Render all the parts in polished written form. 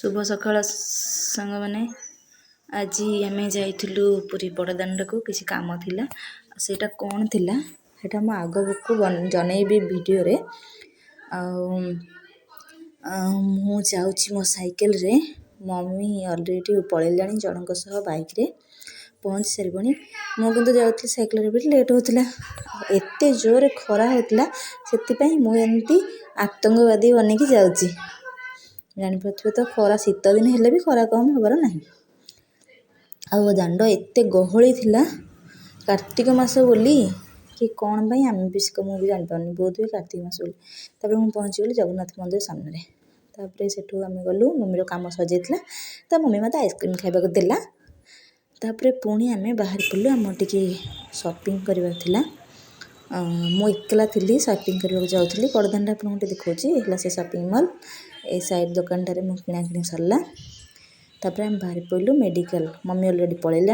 शुभ सकाळ सांग मैंने आज आम जाइलु पूरी बड़दाण्ड को किसी काम थिला सेटा कौन थिला सेटा मु आग को जनइबी वीडियो रे मु जाऊँगी मो साइकिल रे मम्मी ऑलरेडी पलैला जनक सह बाइक रे पहुँच सारी मुझे जाऊँगी साइकिल भी लेट होता एत जोर खरा होता से मुझे आतंकवादी बनकी जाऊँगी जापे तो खरा शीत दिन हेल्ले भी खरा कम हबार ना आ दाण्ड एत गहली थिला कार्तिक मास बोली कि कौन पाई आम भी मुझे जापारे बहुत भी कार्तिक मास बोली तापर मुझे पहुँची गली जगन्नाथ मंदिर सामने तापर सेठू आम गलु मम्मीर कम सजाइला तो मम्मी मत आइसक्रीम खाइबा देला तापर पुणी आम बाहर पड़ू आम टे सपिंग करवार थिला मु एकला थी सपिंग करने जाऊँगी बड़दाण्ड आप देखा से सपिंग मॉल ए साइड दुकानटार मु किणाकिणी सरला तापर आम बाहर पड़ू मेडिकल मम्मी ऑलरेडी पलैला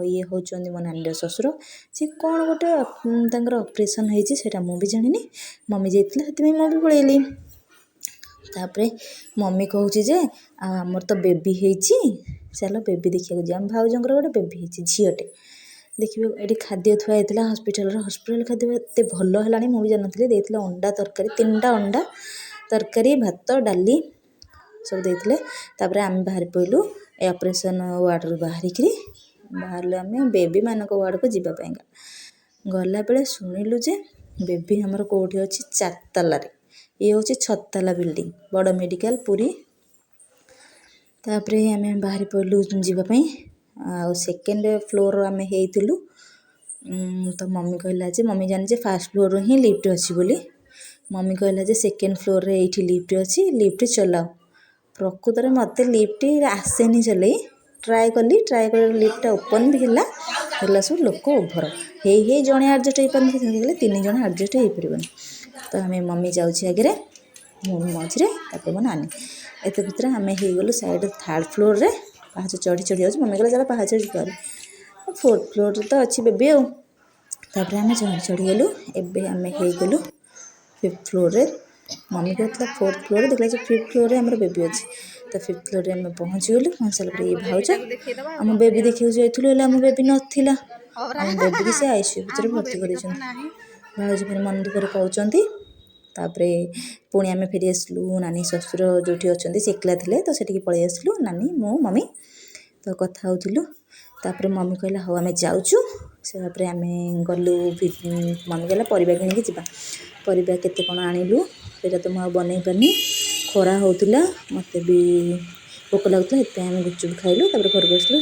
ये हूँ मो नानी ससुर सी कौन गोटे ऑपरेशन होता मुझे जानी मम्मी जाइए से मुझे पलैली तापर मम्मी कहूँ जे आमर तो बेबी होती चलो बेबी देखा जाम भाउजर गोटे बेबी होती झीटे देखिए ये खाद्य थुआई हस्पिटाल खाद्य एत भल है मुझे जानी देते अंडा तरकारी 3टा अंडा तरकारी भात डाली सब देते तापर आम बाहर पड़ू ए ऑपरेशन वार्ड बाहरिक बाहर आम बेबी मानक वार्ड को जावाई गला बेले शुणिलु जे बेबी आमर कौटी अच्छी 4 तालार ये हूँ 6 ताला बिल्डिंग बड़ मेडिकल पूरी तापर आम बाहर पड़ू जावाई सेकेंड फ्लोर आम होइलु तो मम्मी कहला जे मम्मी जानी फास्ट फ्लोर ही लिफ्ट अच्छी बोली मम्मी कहला जे सेकेंड फ्लोर रे ये लिफ्ट अच्छी लिफ्ट चलाओ प्रकृत में मत लिफ्ट आसेनी चल ट्राए कर लिफ्ट ओपन भी है सब लोक ओभर हे जड़े आडजस्ट हो पारे 3 जन आडजस्ट हो पार तो आम मम्मी जाऊँगी आगे मझे तापर मो नानी एत भर आम हो साइड 3rd फ्लोर रे पाँच चढ़ी चढ़ी जाऊँ मम्मी कहला चल पाँच चढ़ 4th फ्लोर तो अच्छी बेबी आपर आम चढ़ी चढ़ी गलु एवं आम हो 5th फ्लोर रे मम्मी कहता 4th फ्लोर देखला 5th फ्लोर रे आमर बेबी अच्छी तो 5th फ्लोर रे आम पहुँची गलु पहुँच सारा ये भाउज आम बेबी देखा जाइलु आम बेबी नाला आम बेबी की से आईसीयू भर भर्ती कर भाउज फिर मन दुखर कहते तापर पुणी आम फेरी आसलु नानी ससुर जो अच्छा से एकला थे तो सेठी पलि आसलु नानी मो मम्मी तो कथा होलु तापर मम्मी कहला हाँ आम जाऊँ से आम गलु मम्मी कहला परिवा किणिकी जा परिवा केते कौन आणिलु सेटा तो मुझे बन पारनी खरा होता मत भी भोक लगुला आम गुपचुप खाइलु तापर घर को आसलु।